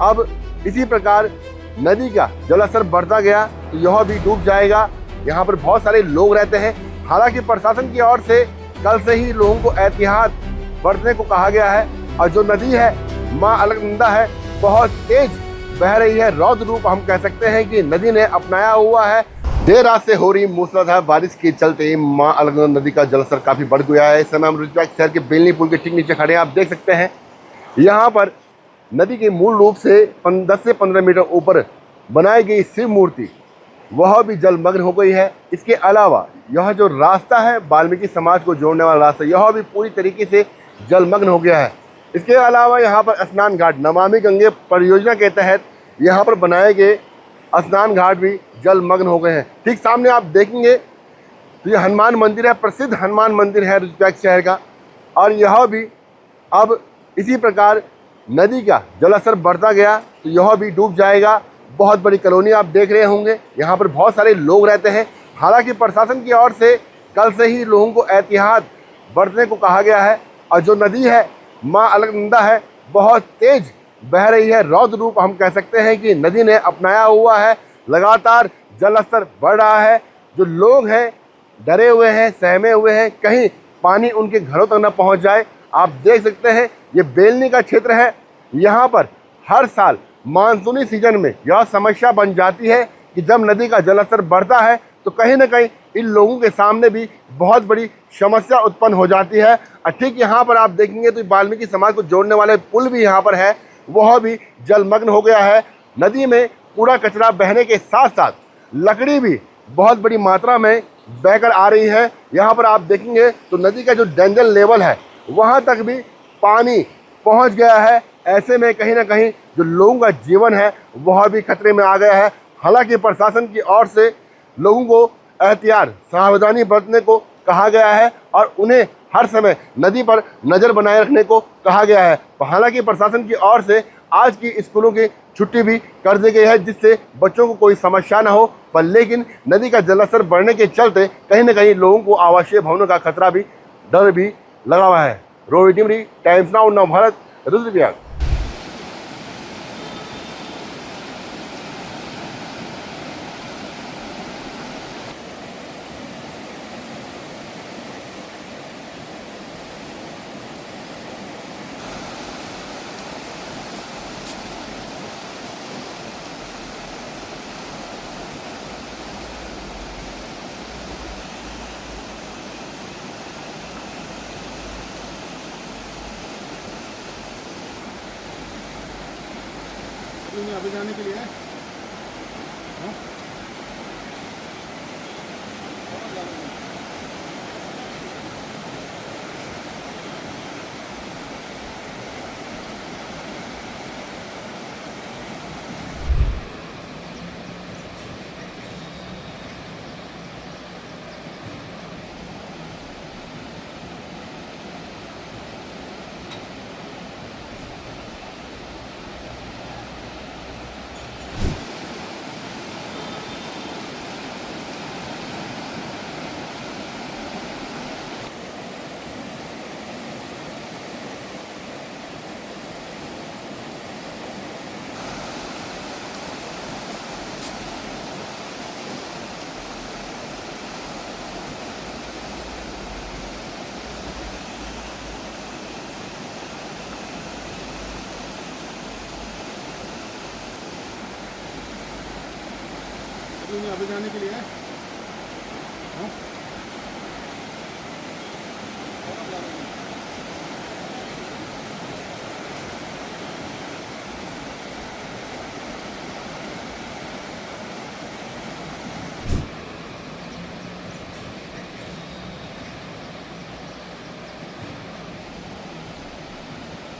अब इसी प्रकार नदी का जलस्तर बढ़ता गया तो यह भी डूब जाएगा। यहाँ पर बहुत सारे लोग रहते हैं। हालांकि प्रशासन की ओर से कल से ही लोगों को एहतियात बरतने को कहा गया है। और जो नदी है मां अलकनंदा है, बहुत तेज बह रही है। रौद्र रूप हम कह सकते हैं कि नदी ने अपनाया हुआ है। देर रात से हो रही मूसलाधार बारिश के चलते मां अलकनंदा नदी का जलस्तर काफी बढ़ गया है। इस समय हम रुद्रप्रयाग शहर के बेलनी पुल के ठीक नीचे खड़े हैं। आप देख सकते हैं यहाँ पर नदी के मूल रूप से 10 से 15 मीटर ऊपर बनाई गई शिव मूर्ति वह भी जलमग्न हो गई है। इसके अलावा यह जो रास्ता है वाल्मीकि समाज को जोड़ने वाला रास्ता, यह भी पूरी तरीके से जलमग्न हो गया है। इसके अलावा यहाँ पर स्नान घाट नमामि गंगे परियोजना के तहत यहाँ पर बनाए गए स्नान घाट भी जलमग्न हो गए हैं। ठीक सामने आप देखेंगे तो ये हनुमान मंदिर है, प्रसिद्ध हनुमान मंदिर है रुद्रप्रयाग शहर का। और यह भी अब इसी प्रकार नदी का जलस्तर बढ़ता गया तो यह भी डूब जाएगा। बहुत बड़ी कॉलोनी आप देख रहे होंगे। यहाँ पर बहुत सारे लोग रहते हैं। हालांकि प्रशासन की ओर से कल से ही लोगों को एहतियात बरतने को कहा गया है। और जो नदी है मां अलकनंदा है, बहुत तेज बह रही है। रौद्र रूप हम कह सकते हैं कि नदी ने अपनाया हुआ है। लगातार जलस्तर बढ़ रहा है। जो लोग हैं डरे हुए हैं, सहमे हुए हैं, कहीं पानी उनके घरों तक न पहुंच जाए। आप देख सकते हैं ये बेलनी का क्षेत्र है। यहाँ पर हर साल मानसूनी सीजन में यह समस्या बन जाती है कि जब नदी का जलस्तर बढ़ता है तो कहीं ना कहीं इन लोगों के सामने भी बहुत बड़ी समस्या उत्पन्न हो जाती है। और ठीक यहाँ पर आप देखेंगे तो वाल्मीकि समाज को जोड़ने वाले पुल भी यहाँ पर है, वह भी जलमग्न हो गया है। नदी में कूड़ा कचरा बहने के साथ साथ लकड़ी भी बहुत बड़ी मात्रा में बहकर आ रही है। यहाँ पर आप देखेंगे तो नदी का जो डेंजर लेवल है वहाँ तक भी पानी पहुँच गया है। ऐसे में कहीं ना कहीं जो लोगों का जीवन है वह भी खतरे में आ गया है। हालांकि प्रशासन की ओर से लोगों को एहतियात सावधानी बरतने को कहा गया है और उन्हें हर समय नदी पर नज़र बनाए रखने को कहा गया है। हालांकि प्रशासन की ओर से आज की स्कूलों की छुट्टी भी कर दी गई है जिससे बच्चों को कोई समस्या न हो। पर लेकिन नदी का जलस्तर बढ़ने के चलते कहीं ना कहीं लोगों को आवासीय भवनों का खतरा भी, डर भी लगा हुआ है। Rohit Dimri, times now, Navbharat, Rudraprayag. अभी जाने के लिए है। अभी जाने के लिए है।